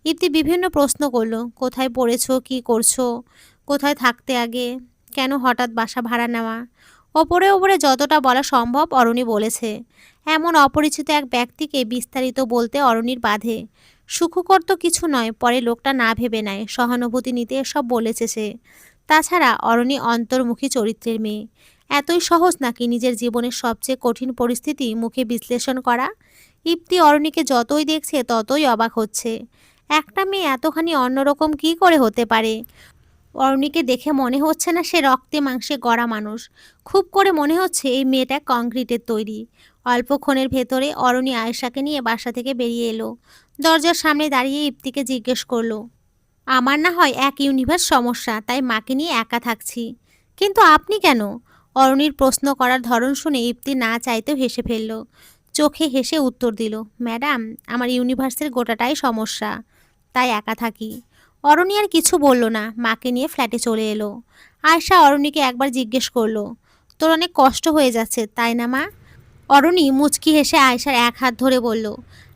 ইপ্তি বিভিন্ন প্রশ্ন করলো, কোথায় পড়েছো, কি করছো, কোথায় থাকতে আগে, কেন হঠাৎ বাসা ভাড়া নেওয়া। ওপরে ওপরে যতটা বলা সম্ভব অরণি বলেছে। এমন অপরিচিত এক ব্যক্তিকে বিস্তারিত বলতে অরণির বাধে। সুখকর তো কিছু নয়, পরে লোকটা না ভেবে নেয়, সহানুভূতি নিতে এসব বলেছে সে। তাছাড়া অরণি অন্তর্মুখী চরিত্রের মেয়ে। এতই সহজ নাকি নিজের জীবনের সবচেয়ে কঠিন পরিস্থিতি মুখে বিশ্লেষণ করা? ইপ্তি অরণিকে যতই দেখছে ততই অবাক হচ্ছে। একটা মেয়ে এতখানি অন্যরকম কি করে হতে পারে? অরণিকে দেখে মনে হচ্ছে না সে রক্তে মাংসে গড়া মানুষ। খুব করে মনে হচ্ছে এই মেয়েটা কংক্রিটের তৈরি। অল্পক্ষণের ভেতরে অরণি আয়েশাকে নিয়ে বাসা থেকে বেরিয়ে এলো। দরজার সামনে দাঁড়িয়ে ইপ্তিকে জিজ্ঞেস করলো, আমার না হয় এক ইউনিভার্স সমস্যা, তাই মাকে নিয়ে একা থাকছি, কিন্তু আপনি কেন? অরণির প্রশ্ন করার ধরন শুনে ইপ্তি না চাইতেও হেসে ফেলল। চোখে হেসে উত্তর দিল, ম্যাডাম, আমার ইউনিভার্সের গোটাটাই সমস্যা, তাই একা থাকি। অরণি আর কিছু বলল না, মাকে নিয়ে ফ্ল্যাটে চলে এলো। আয়শা অরণিকে একবার জিজ্ঞেস করলো, তোর অনেক কষ্ট হয়ে যাচ্ছে তাই না মা? অরণি মুচকি হেসে আয়শার এক হাত ধরে বলল,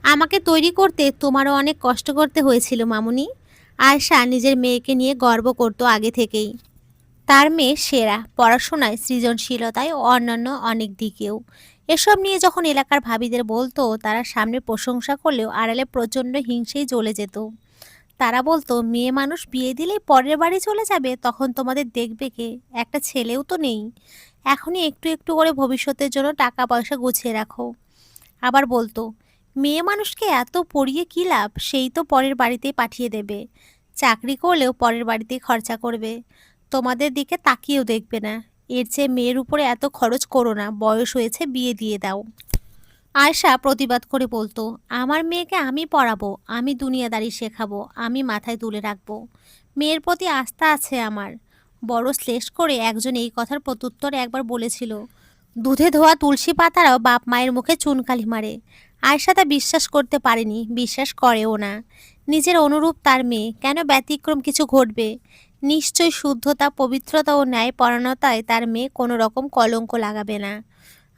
আমাকে তৈরি করতে তোমারও অনেক কষ্ট করতে হয়েছিল মামুনি। আয়শা নিজের মেয়েকে নিয়ে গর্ব করত আগে থেকেই। তার মেয়ে সেরা, পড়াশোনায়, সৃজনশীলতায় ও অন্যান্য অনেক দিকেও। এসব নিয়ে যখন এলাকার ভাবিদের বলতো, তারা সামনে প্রশংসা করলেও আড়ালে প্রচণ্ড হিংসেই জ্বলে যেত। তারা বলতো, মেয়ে মানুষ বিয়ে দিলেই পরের বাড়ি চলে যাবে, তখন তোমাদের দেখবে কে? একটা ছেলেও তো নেই। এখনই একটু একটু করে ভবিষ্যতের জন্য টাকা পয়সা গুছিয়ে রাখো। আবার বলতো, মেয়ে মানুষকে এত পড়িয়ে কী লাভ, সেই তো পরের বাড়িতেই পাঠিয়ে দেবে। চাকরি করলেও পরের বাড়িতেই খরচা করবে, তোমাদের দিকে তাকিয়েও দেখবে না। এর চেয়ে মেয়ের উপরে এত খরচ করো না, বয়স হয়েছে, বিয়ে দিয়ে দাও। আয়শা প্রতিবাদ করে বলতো, আমার মেয়েকে আমি পড়াবো, আমি দুনিয়াদারি শেখাবো, আমি মাথায় তুলে রাখবো। মেয়ের প্রতি আস্থা আছে আমার। বড় শ্লেষ করে একজন এই কথার প্রত্যুত্তরে একবার বলেছিল, দুধে ধোয়া তুলসী পাতারাও বাপ মায়ের মুখে চুনকালি মারে। আয়শা তা বিশ্বাস করতে পারেনি, বিশ্বাস করেও না। নিজের অনুরূপ তার মেয়ে, কেন ব্যতিক্রম কিছু ঘটবে? নিশ্চয় শুদ্ধতা, পবিত্রতা ও ন্যায়পরায়ণতায় তার মেয়ে কোনো রকম কলঙ্ক লাগাবে না।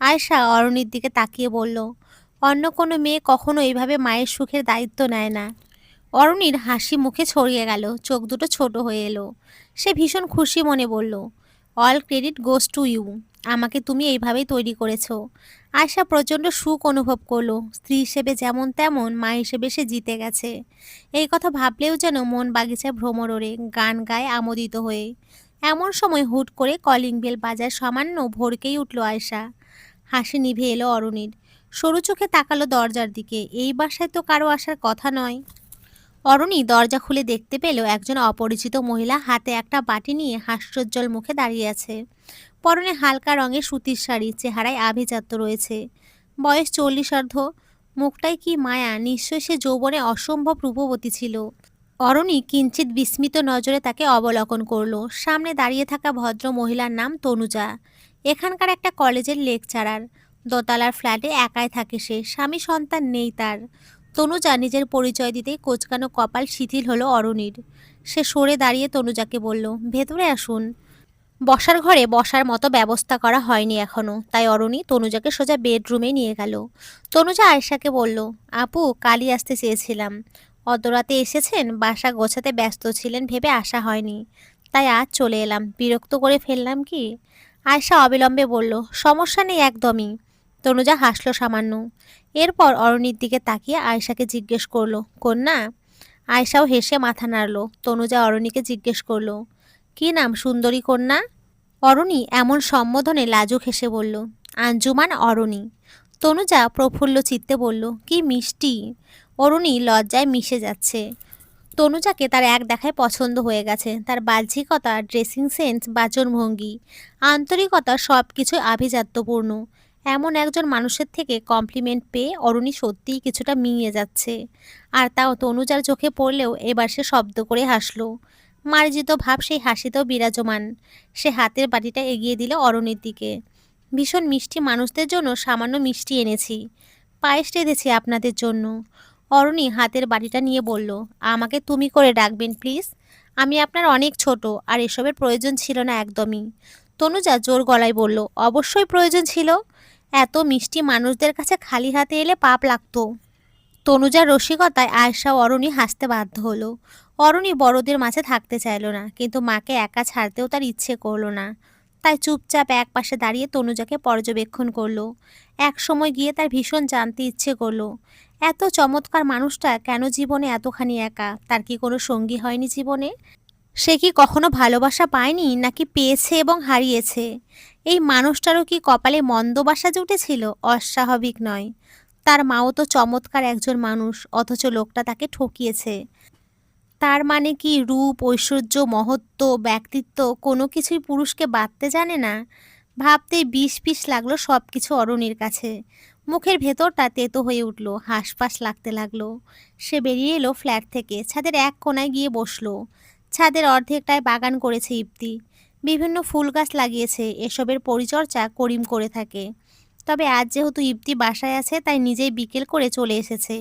আয়শা অরণির দিকে তাকিয়ে বলল, অন্য কোনো মেয়ে কখনো এইভাবে মায়ের সুখের দায়িত্ব নেয় না। অরুণীর হাসি মুখে ছড়িয়ে গেল, চোখ দুটো ছোট হয়ে এলো। সে ভীষণ খুশি মনে বলল, all credit goes to you. আমাকে তুমি এইভাবেই তৈরি করেছো। আয়শা প্রচণ্ড সুখ অনুভব করলো। স্ত্রী হিসেবে যেমন তেমন মা হিসেবে সে জিতে গেছে। এই কথা ভাবলেও যেন মন বাগিচায় ভ্রমর ওড়ে, গান গায় আমোদিত হয়ে। এমন সময় হুট করে কলিং বেল বাজার সামান্য ভরকেই উঠল আয়শা। হাসি নিভে এলো অরুণীর। সরু চোখে তাকালো দরজার দিকে। এই বাসায় তো কারো আসার কথা নয়। অরুণী দরজা খুলে দেখতে পেল একজন অপরিচিত মহিলা হাতে একটা বাটি নিয়ে হাস্যোজ্জ্বল মুখে দাঁড়িয়ে আছে। পরনে হালকা রঙের সুতির শাড়ি, চেহারায় আভিজাত্য রয়েছে। বয়স 40 মুখটাই কি মায়া, নিশ্চয় সে যৌবনে অসম্ভব রূপবতী ছিল। অরুণী কিঞ্চিত বিস্মিত নজরে তাকে অবলোকন করলো। সামনে দাঁড়িয়ে থাকা ভদ্র মহিলার নাম তনুজা। এখানকার একটা কলেজের লেকচারার। দোতলার ফ্ল্যাটে একাই থাকে সে, স্বামী সন্তান নেই তার। তনুজা নিজের পরিচয় দিতেই কোঁচকানো কপাল শিথিল হলো অরুণীর। সে সরে দাঁড়িয়ে তনুজাকে বলল, ভেতরে আসুন। বসার ঘরে বসার মতো ব্যবস্থা করা হয়নি এখনো, তাই অরুণী তনুজাকে সোজা বেডরুমে নিয়ে গেল। তনুজা আয়েশাকে বলল, আপু কালই আসতে চেয়েছিলাম, অত রাতে এসেছেন, বাসা গোছাতে ব্যস্ত ছিলেন ভেবে আসা হয়নি, তাই আজ চলে এলাম, বিরক্ত করে ফেললাম কি? আয়েশা অবিলম্বে বলল, সমস্যা নেই একদমই। তনুজা হাসলো সামান্য। এরপর অরুণীর দিকে তাকিয়ে আয়েশাকে জিজ্ঞেস করলো, কন্যা? আয়েশাও হেসে মাথা নাড়ল। তনুজা অরুণীকে জিজ্ঞেস করলো, কি নাম সুন্দরী কন্যা? অরুণী এমন সম্বোধনে লাজুক হেসে বলল, আঞ্জুমান অরুণী। তনুজা প্রফুল্ল চিত্তে বলল, কি মিষ্টি। অরুণী লজ্জায় মিশে যাচ্ছে। তনুজাকে তার এক দেখায় পছন্দ হয়ে গেছে। তার বাহ্যিকতা, ড্রেসিং সেন্স, বাচনভঙ্গি, আন্তরিকতা সব কিছু আভিজাত্যপূর্ণ। এমন একজন মানুষের থেকে কমপ্লিমেন্ট পেয়ে অরুণী সত্যিই কিছুটা মিইয়ে যাচ্ছে। আর তাও তনুজার চোখে পড়লেও এবার সে শব্দ করে হাসল। মার্জিত ভাব সেই হাসিতেও বিরাজমান। সে হাতের বাটিটা এগিয়ে দিল অরুণীর দিকে। ভীষণ মিষ্টি মানুষদের জন্য সামান্য মিষ্টি এনেছি, পায়েস রেঁধেছি আপনাদের জন্য। অরুণী হাতের বাটিটা নিয়ে বলল, আমাকে তুমি করে ডাকবেন প্লিজ, আমি আপনার অনেক ছোট, আর এসবের প্রয়োজন ছিল না একদমই। তনুজা জোর গলায় বলল, অবশ্যই প্রয়োজন ছিল, এত মিষ্টি মানুষদের কাছে খালি হাতে এলে পাপ লাগতো। তনুজার রসিকতায় আয়েশা ও অরুণী হাসতে বাধ্য হলো। অরুণী বড়দের মাঝে থাকতে চাইল না, কিন্তু মাকে একা ছাড়তেও তার ইচ্ছে করলো না। তাই চুপচাপ এক পাশে দাঁড়িয়ে তনুজাকে পর্যবেক্ষণ করলো। এক সময় গিয়ে তার ভীষণ জানতে ইচ্ছে করলো, এত চমৎকার মানুষটা কেন জীবনে এতখানি একা? তার কি কোনো সঙ্গী হয়নি জীবনে? সে কি কখনো ভালোবাসা পায়নি, নাকি পেয়েছে এবং হারিয়েছে? এই মানুষটারও কি কপালে মন্দ বাসা জুটেছিল? অস্বাভাবিক নয়। তার মাও তো চমৎকার একজন মানুষ, অথচ লোকটা তাকে ঠকিয়েছে। তার মানে কি রূপ, ঐশ্বর্য, মহত্ব, ব্যক্তিত্ব কোনো কিছুই পুরুষকে বাঁধতে জানে না? ভাবতেই বিষ বিষ লাগলো সব কিছু অরুণীর কাছে। মুখের ভেতরটা তেতো হয়ে উঠল, হাঁসফাঁস লাগতে লাগলো। সে বেরিয়ে এলো ফ্ল্যাট থেকে, ছাদের এক কোনায় গিয়ে বসলো। ছাদের অর্ধেকটায় বাগান করেছে ইপ্তি। বিভিন্ন ফুল গাছ লাগিয়েছে, এসবের পরিচর্যা করিম করে থাকে। তবে আজ যেহেতু ইপ্তি বাসায় আছে, তাই নিজেই বিকেল করে চলে এসেছে।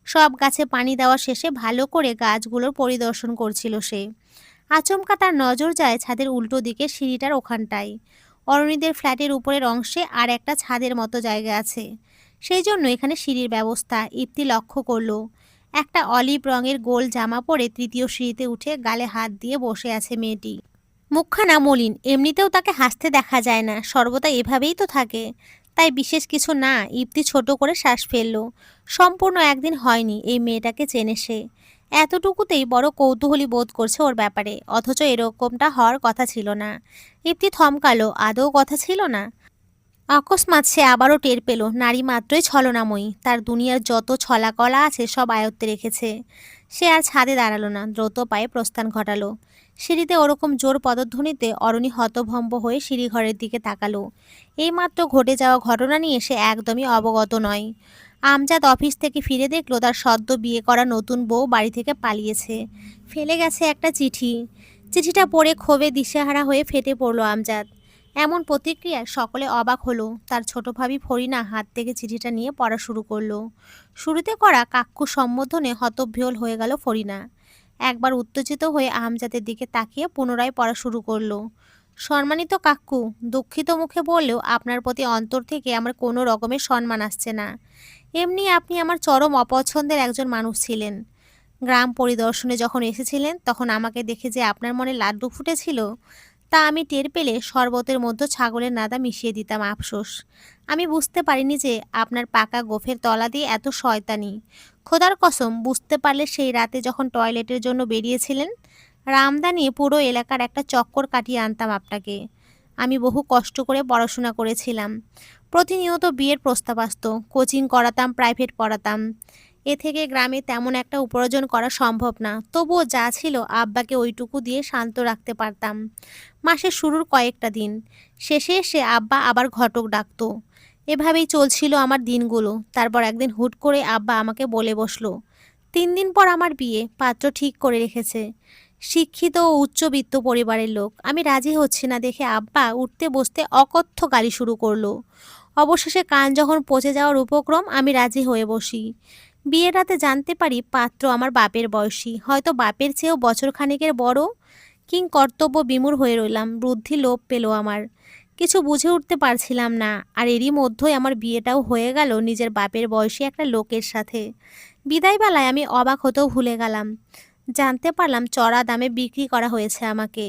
সব গাছে পানি দেওয়া শেষে ভালো করে গাছগুলোর পরিদর্শন করছিল সে। আচমকা তার নজর যায় ছাদের উল্টো দিকে সিঁড়িটার ওখানটায়। অরুণীদের ফ্ল্যাটের উপরের অংশে আর একটা ছাদের মতো জায়গা আছে, সেই জন্য এখানে সিঁড়ির ব্যবস্থা। ইপ্তি লক্ষ্য করল, একটা অলিভ রঙের গোল জামা পরে তৃতীয় সিঁড়িতে উঠে গালে হাত দিয়ে বসে আছে মেয়েটি। মুখখানা মলিন, এমনিতেও তাকে হাসতে দেখা যায় না, সর্বদা এভাবেই তো থাকে। তাই বিশেষ কিছু না। ইপ্তি ছোট করে শ্বাস ফেলল। সম্পূর্ণ একদিন হয়নি এই মেয়েটাকে চেনে সে। এতটুকুতেই বড় কৌতূহলী বোধ করছে ওর ব্যাপারে, অথচ এরকমটা হওয়ার কথা ছিল না। ইপ্তি থমকালো, আদৌ কথা ছিল না। অকস্মাৎ সে আবারও টের পেল, নারী মাত্রই ছলনাময়ী, তার দুনিয়ার যত ছলাকলা আছে সব আয়ত্তে রেখেছে। সে আর ছাদে দাঁড়ালো না, দ্রুত পায়ে প্রস্থান ঘটালো। সিঁড়িতে ওরকম জোর পদধ্বনিতে অরুণী হতভম্ব হয়ে সিঁড়িঘরের দিকে তাকালো। এইমাত্র ঘটে যাওয়া ঘটনা নিয়ে সে একদমই অবগত নয়। আমজাদ অফিস থেকে ফিরে দেখলো তার সদ্য বিয়ে করা নতুন বউ বাড়ি থেকে পালিয়েছে, ফেলে গেছে একটা চিঠি। চিঠিটা পড়ে ক্ষোভে দিশেহারা হয়ে ফেটে পড়ল আমজাদ। এমন প্রতিক্রিয়ায় সকলে অবাক হলো। তার ছোট ভাবি ফরিনা হাত থেকে চিঠিটা নিয়ে পড়া শুরু করলো। শুরুতে করা কাক্কু সম্বোধনে হতবিহ্বল হয়ে গেল ফরিনা। একবার উত্তেজিত হয়ে আমজাদের দিকে তাকিয়ে পুনরায় পড়া শুরু করলো। সম্মানিত কাক্কু, দুঃখিত মুখে বললেও আপনার প্রতি অন্তর থেকে আমার কোনো রকমের সম্মান আসছে না। এমনি আপনি আমার চরম অপছন্দের একজন মানুষ ছিলেন। গ্রাম পরিদর্শনে যখন এসেছিলেন তখন আমাকে দেখে যে আপনার মনে লাড্ডু ফুটেছিল, তা আমি টের পেলে শরবতের মধ্যে ছাগলের নাদা মিশিয়ে দিতাম আফসোস। আমি বুঝতে পারিনি যে আপনার পাকা গোফের তলা দিয়ে এত শয়তানি। খোদার কসম, বুঝতে পারলে সেই রাতে যখন টয়লেটের জন্য বেরিয়েছিলেন, রামদা নিয়ে পুরো এলাকার একটা চক্কর কাটিয়ে আনতাম আপনাকে। আমি বহু কষ্ট করে পড়াশোনা করেছিলাম, প্রতিনিয়ত বিয়ের প্রস্তাব আসতো, কোচিং করাতাম, প্রাইভেট পড়াতাম। এ থেকে গ্রামে তেমন একটা উপার্জন করা সম্ভব না, তবুও যা ছিল আব্বাকে ওইটুকু দিয়ে শান্ত রাখতে পারতাম মাসের শুরুর কয়েকটা দিন। শেষে এসে আব্বা আবার ঘটক ডাকতো। এভাবেই চলছিল আমার দিনগুলো। তারপর একদিন হুট করে আব্বা আমাকে বলে বসলো, 3 দিন পর আমার বিয়ে, পাত্র ঠিক করে রেখেছে, শিক্ষিত ও উচ্চবিত্ত পরিবারের লোক। আমি রাজি হচ্ছি না দেখে আব্বা উঠতে বসতে অকথ্য গালি শুরু করলো। অবশেষে কান যখন পচে যাওয়ার উপক্রম, আমি রাজি হয়ে বসি। বিয়ের রাতে জানতে পারি পাত্র আমার বাপের বয়সী, হয়তো বাপের চেয়েও বছর খানেকের বড়। কিং কর্তব্য বিমূঢ় হয়ে রইলাম, বুদ্ধি লোপ পেল আমার। কিছু বুঝে উঠতে পারছিলাম না। আর এরই মধ্যেই আমার বিয়েটাও হয়ে গেল নিজের বাপের বয়সী একটা লোকের সাথে। বিদায়বেলায় আমি অবাক হতেও ভুলে গেলাম। জানতে পারলাম চড়া দামে বিক্রি করা হয়েছে আমাকে।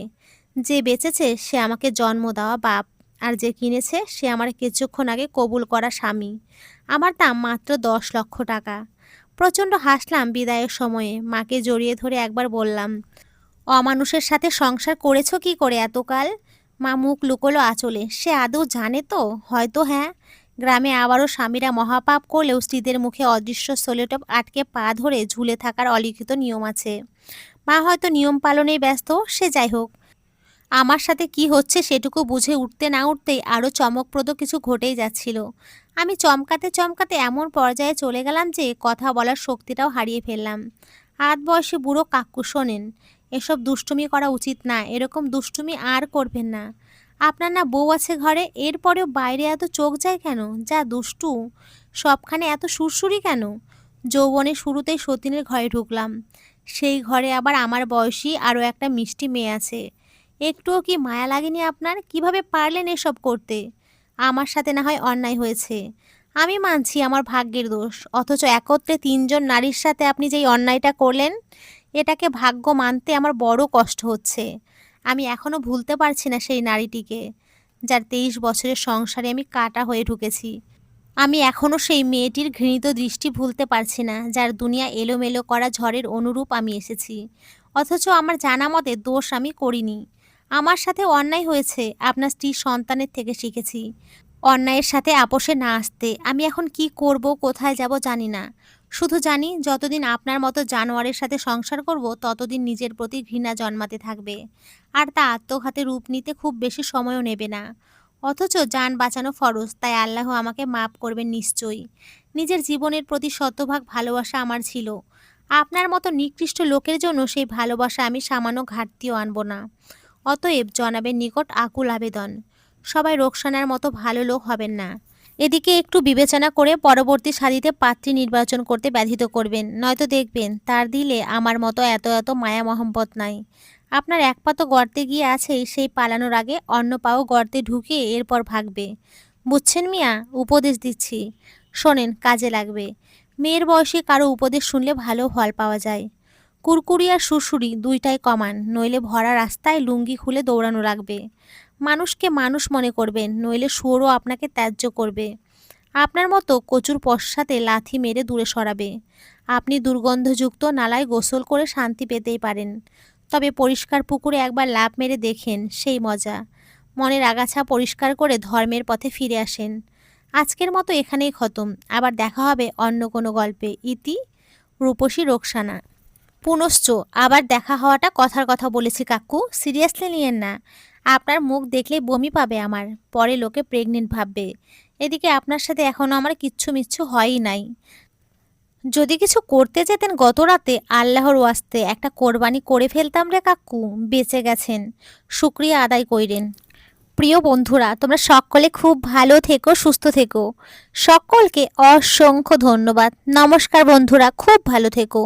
যে বেচেছে সে আমাকে জন্ম দেওয়া বাপ, আর যে কিনেছে সে আমার কিছুক্ষণ আগে কবুল করা স্বামী। আমার দাম মাত্র 10 লক্ষ টাকা। প্রচণ্ড হাসলাম বিদায়ের সময়ে। মাকে জড়িয়ে ধরে একবার বললাম, অমানুষের সাথে সংসার করেছো কি করে এতকাল? মা মুখ লুকোলো আঁচলে। সে আদৌ জানে তো? হয়তো হ্যাঁ। গ্রামে আবারও স্বামীরা মহাপাপ করলেও স্ত্রীদের মুখে অদৃশ্য সোলেটপ আটকে পা ধরে ঝুলে থাকার অলিখিত নিয়ম আছে। মা হয়তো নিয়ম পালনেই ব্যস্ত, সে যাই হোক। আমার সাথে কি হচ্ছে সেটুকু বুঝে উঠতে না উঠতেই আরও চমকপ্রদ কিছু ঘটেই যাচ্ছিল। আমি চমকাতে চমকাতে এমন পর্যায়ে চলে গেলাম যে কথা বলার শক্তিটাও হারিয়ে ফেললাম। আধ বয়সী বুড়ো কাকু, শোনেন, এসব দুষ্টুমি করা উচিত না। এরকম দুষ্টুমি আর করবেন না। আপনার না বউ আছে ঘরে, এরপরেও বাইরে এত চোখ যায় কেন? যা দুষ্টু, সবখানে এত সুরসুরি কেন? যৌবনের শুরুতেই সতীনের ঘরে ঢুকলাম। সেই ঘরে আবার আমার বয়সী আরও একটা মিষ্টি মেয়ে আছে। একটুও কি মায়া লাগেনি আপনার? কিভাবে পারলেন এসব করতে? আমার সাথে না হয় অন্যায় হয়েছে, আমি মানছি আমার ভাগ্যের দোষ, অথচ একত্রে 3জন নারীর সাথে আপনি যেই অন্যায়টা করলেন, এটাকে ভাগ্য মানতে আমার বড় কষ্ট হচ্ছে। আমি এখনো ভুলতে পারছি না সেই নারীটিকে, যার 23 বছরের সংসারে আমি কাটা হয়ে ঢুকেছি। আমি এখনো সেই মেয়েটির ঘৃণিত দৃষ্টি ভুলতে পারছি না, যার দুনিয়া এলোমেলো করা ঝড়ের অনুরূপ আমি এসেছি। অথচ আমার জানা মতে দোষ আমি করিনি। আমার সাথে অন্যায় হয়েছে, আপনার স্ত্রীর সন্তানের থেকে শিখেছি অন্যায়ের সাথে আপোষে না আসতে। আমি এখন কি করব, কোথায় যাব জানি না। শুধু জানি যতদিন আপনার মতো জানোয়ারের সাথে সংসার করব ততদিন নিজের প্রতি ঘৃণা জন্মাতে থাকবে। আর তা আত্মঘাতে রূপ নিতে খুব বেশি সময়ও নেবে না। অথচ জান বাঁচানো ফরজ, তাই আল্লাহ আমাকে মাফ করবেন নিশ্চয়ই। নিজের জীবনের প্রতি শতভাগ ভালোবাসা আমার ছিল। আপনার মতো নিকৃষ্ট লোকের জন্য সেই ভালোবাসা আমি সামান্য ঘাটতিও আনব না। অতএব জনাবের নিকট আকুল আবেদন, সবাই রোকসানার মতো ভালো লোক হবেন না। এদিকে একটু বিবেচনা করে পরবর্তী সারিতে পাত্রী নির্বাচন করতে ব্যাধিত করবেন, নয়তো দেখবেন তার দিলে আমার মতো এত এত মায়া মহব্বত নাই। আপনার এক পা তো গর্তে গিয়ে আছেই, সেই পালানোর আগে অন্য পাও গর্তে ঢুকিয়ে এরপর ভাগবে। বুঝছেন মিয়া? উপদেশ দিচ্ছি, শোনেন, কাজে লাগবে। মেয়ের বয়সে কারো উপদেশ শুনলে ভালো ফল পাওয়া যায়। কুরকুরি আর সুরসুরি দুইটাই কমান, নইলে ভরা রাস্তায় লুঙ্গি খুলে দৌড়ানো লাগবে। মানুষকে মানুষ মনে করবেন, নইলে শুয়োরও আপনাকে ত্যায্য করবে। আপনার মতো কচুর পশ্চাতে লাথি মেরে দূরে সরাবে। আপনি দুর্গন্ধযুক্ত নালায় গোসল করে শান্তি পেতেই পারেন, তবে পরিষ্কার পুকুরে একবার লাফ মেরে দেখেন, সেই মজা। মনের আগাছা পরিষ্কার করে ধর্মের পথে ফিরে আসেন। আজকের মতো এখানেই খতম, আবার দেখা হবে অন্য কোনো গল্পে। ইতি রূপসী রোকসানা। পুনশ্চ আবার দেখা হওয়াটা কথার কথা বলেছি কাকু, সিরিয়াসলি নিয়েন না। আপনার মুখ দেখলেই বমি পাবে আমার, পরে লোকে প্রেগনেন্ট ভাববে। এদিকে আপনার সাথে এখনো আমার কিচ্ছু মিচ্ছু হয়ই নাই। যদি কিছু করতে যেতেন গত রাতে, আল্লাহর ওয়াস্তে একটা কোরবানি করে ফেলতাম রে কাকু, বেঁচে গেছেন, শুক্রিয়া আদায় কইরেন। প্রিয় বন্ধুরা, তোমরা সকলে খুব ভালো থেকো, সুস্থ থেকো। সকলকে অসংখ্য ধন্যবাদ। নমস্কার বন্ধুরা, খুব ভালো থেকো।